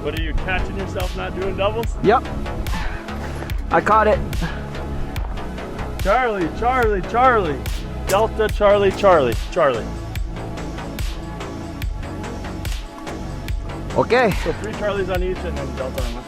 What are you catching yourself not doing doubles? Yep. I caught it. Charlie, Charlie, Charlie. Delta, Charlie, Charlie, Charlie. Okay. So 3 Charlies on each and then Delta on one.